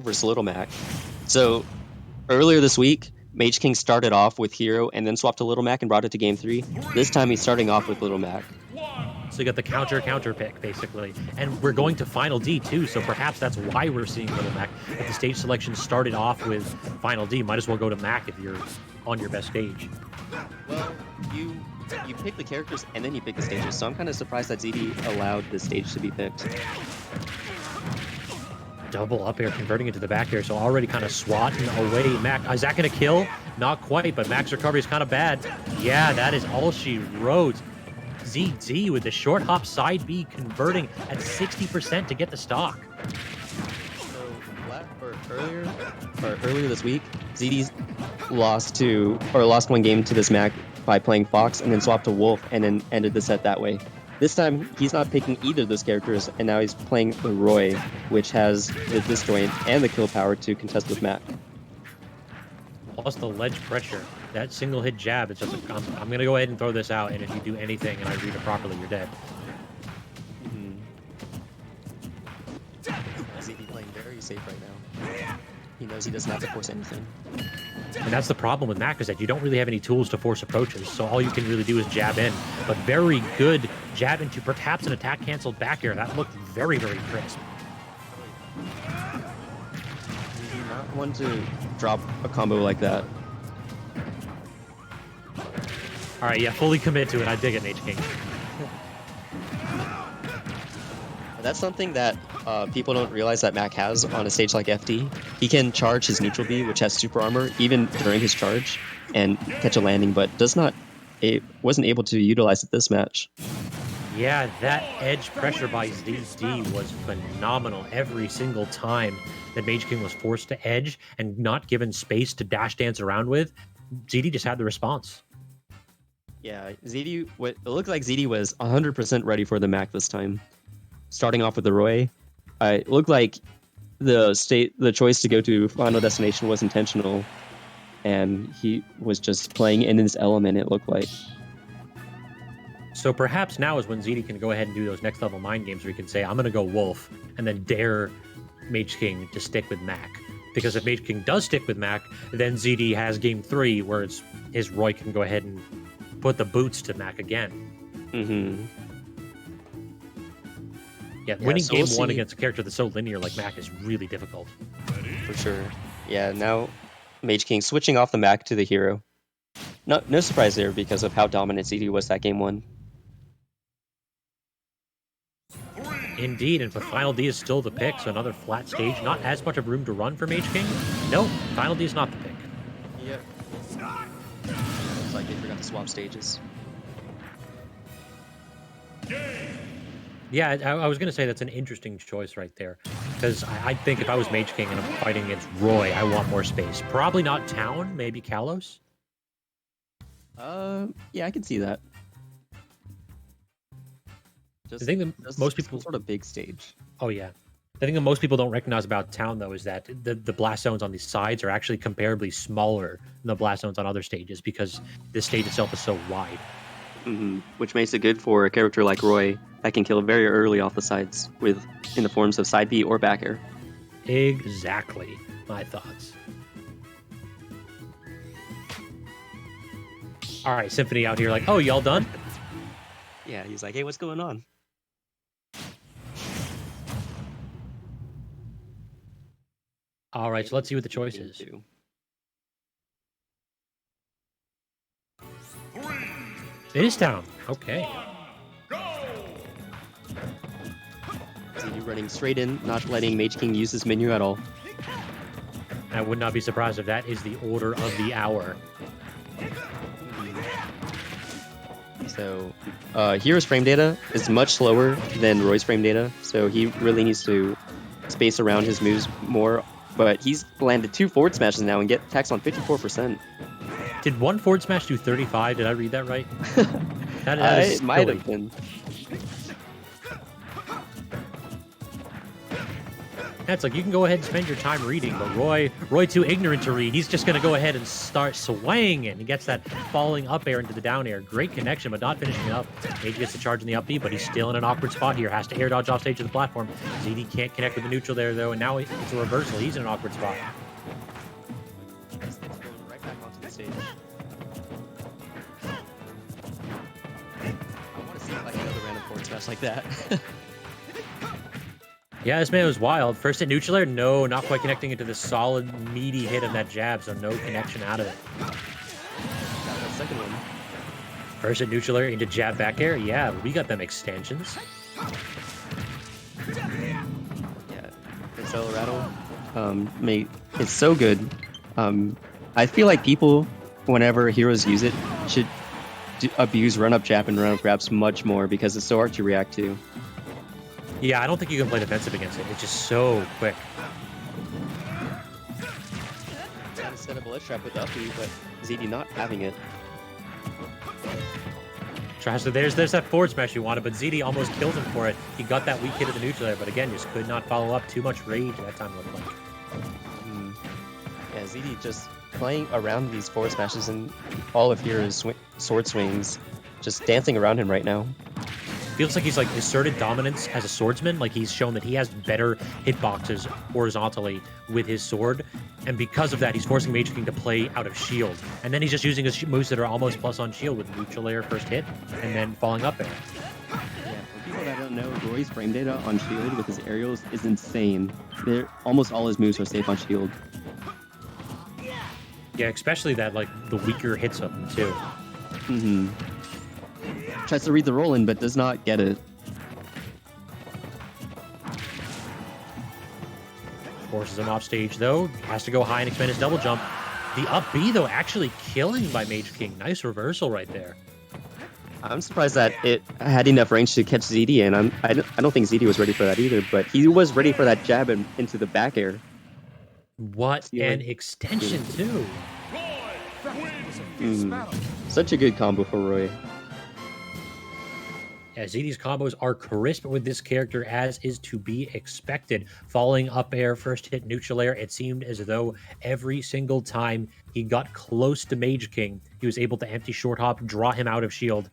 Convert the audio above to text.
versus Little Mac. So earlier this week, Mageking started off with Hero and then swapped to Little Mac and brought it to game 3. This time he's starting off with Little Mac. So you got the counter pick, basically. And we're going to Final D, too, so perhaps that's why we're seeing Little Mac. If the stage selection started off with Final D, might as well go to Mac if you're on your best stage. Well, you pick the characters and then you pick the stages, so I'm kind of surprised that ZD allowed the stage to be picked. Double up air, converting into the back air, so already kind of swatting away Mac. Is that going to kill? Not quite, but Mac's recovery is kind of bad. Yeah, that is all she wrote. ZD with the short hop side B converting at 60% to get the stock. So earlier this week, ZD lost one game to this Mac by playing Fox and then swapped to Wolf and then ended the set that way. This time, he's not picking either of those characters, and now he's playing the Roy, which has the disjoint and the kill power to contest with Mac. Plus the ledge pressure. That single hit jab, it's just like, I'm going to go ahead and throw this out, and if you do anything and I read it properly, you're dead. ZD playing very safe right now. He knows he doesn't have to force anything. And that's the problem with Mac, is that you don't really have any tools to force approaches, so all you can really do is jab in. But very good jab into perhaps an attack canceled back air. That looked very, very crisp. You do not want to drop a combo like that. All right, yeah, fully commit to it. I dig it, Mageking. That's something that people don't realize that Mac has on a stage like FD. He can charge his neutral B, which has super armor, even during his charge, and catch a landing, but wasn't able to utilize it this match. Yeah, that edge pressure by ZD was phenomenal every single time that Mageking was forced to edge and not given space to dash dance around with. ZD just had the response. Yeah, it looked like ZD was 100% ready for the Mac this time. Starting off with the Roy, it looked like the choice to go to Final Destination was intentional, and he was just playing in his element, it looked like. So perhaps now is when ZD can go ahead and do those next level mind games where he can say, I'm going to go Wolf, and then dare Mageking to stick with Mac. Because if Mageking does stick with Mac, then ZD has game 3 where his Roy can go ahead and put the boots to Mac again. Mm-hmm. Yeah, winning game 1 against a character that's so linear like Mac is really difficult. For sure. Yeah, now Mageking switching off the Mac to the Hero. No surprise there because of how dominant ZD was that game 1. Indeed, and Final D is still the pick, so another flat stage. Not as much of room to run for Mageking. No, Final D is not the pick. Yep. Looks like they forgot to swap stages. Yeah, I was going to say that's an interesting choice right there. Because I think if I was Mageking and I'm fighting against Roy, I want more space. Probably not Town, maybe Kalos? Yeah, I can see that. The thing that most people... sort of big stage. Oh, yeah. The thing that most people don't recognize about Town, though, is that the blast zones on these sides are actually comparably smaller than the blast zones on other stages because this stage itself is so wide. Mm-hmm. Which makes it good for a character like Roy that can kill very early off the sides in the forms of side B or back air. Exactly my thoughts. All right, Symphony out here like, oh, y'all done? Yeah, he's like, hey, what's going on? All right, so let's see what the choice is. It is Town. Okay. ZD running straight in, not letting Mageking use his menu at all. I would not be surprised if that is the order of the hour. So, Hero's frame data is much slower than Roy's frame data, so he really needs to space around his moves more. But he's landed 2 forward smashes now and get taxed on 54%. Did one forward smash do 35? Did I read that right? That is it might have been. That's like, you can go ahead and spend your time reading, but Roy too ignorant to read. He's just going to go ahead and start swinging. He gets that falling up air into the down air. Great connection, but not finishing it up. Mage gets the charge in the up B, but he's still in an awkward spot here. Has to air dodge off stage of the platform. ZD can't connect with the neutral there, though, and now it's a reversal. He's in an awkward spot. It's going right back onto the stage. I want to see like another random forward smash like that. Yeah, this man was wild. First hit neutral air, no, not quite connecting into the solid, meaty hit of that jab, so no connection out of it. Got that second one. First hit neutral air into jab back air. Yeah, we got them extensions. Yeah, this Laurel it's so good. I feel like people, whenever heroes use it, should abuse run-up jab and run-up grabs much more because it's so hard to react to. Yeah, I don't think you can play defensive against it. It's just so quick. Trying to set up a ledge trap with the up B, but ZD not having it. Tries to, there's that forward smash you wanted, but ZD almost killed him for it. He got that weak hit of the neutral there, but again, just could not follow up. Too much rage that time, looked like. Yeah, ZD just playing around these forward smashes and all of Hero's sword swings, just dancing around him right now. Feels like he's like asserted dominance as a swordsman. Like he's shown that he has better hitboxes horizontally with his sword, and because of that, he's forcing Mageking to play out of shield. And then he's just using his moves that are almost plus on shield with neutral layer first hit, and then falling up there. Yeah, for people that don't know, Roy's frame data on shield with his aerials is insane. Almost all his moves are safe on shield. Yeah, especially that like the weaker hits of him too. Mm-hmm. Tries to read the roll in, but does not get it. Forces him off stage though. Has to go high and expend his double jump. The up B though actually killing by Mageking. Nice reversal right there. I'm surprised that it had enough range to catch ZD, and I don't think ZD was ready for that either, but he was ready for that jab into the back air. What an extension too. Such a good combo for Roy. Yeah, ZD's combos are crisp with this character, as is to be expected. Falling up air, first hit neutral air. It seemed as though every single time he got close to Mageking, he was able to empty short hop, draw him out of shield,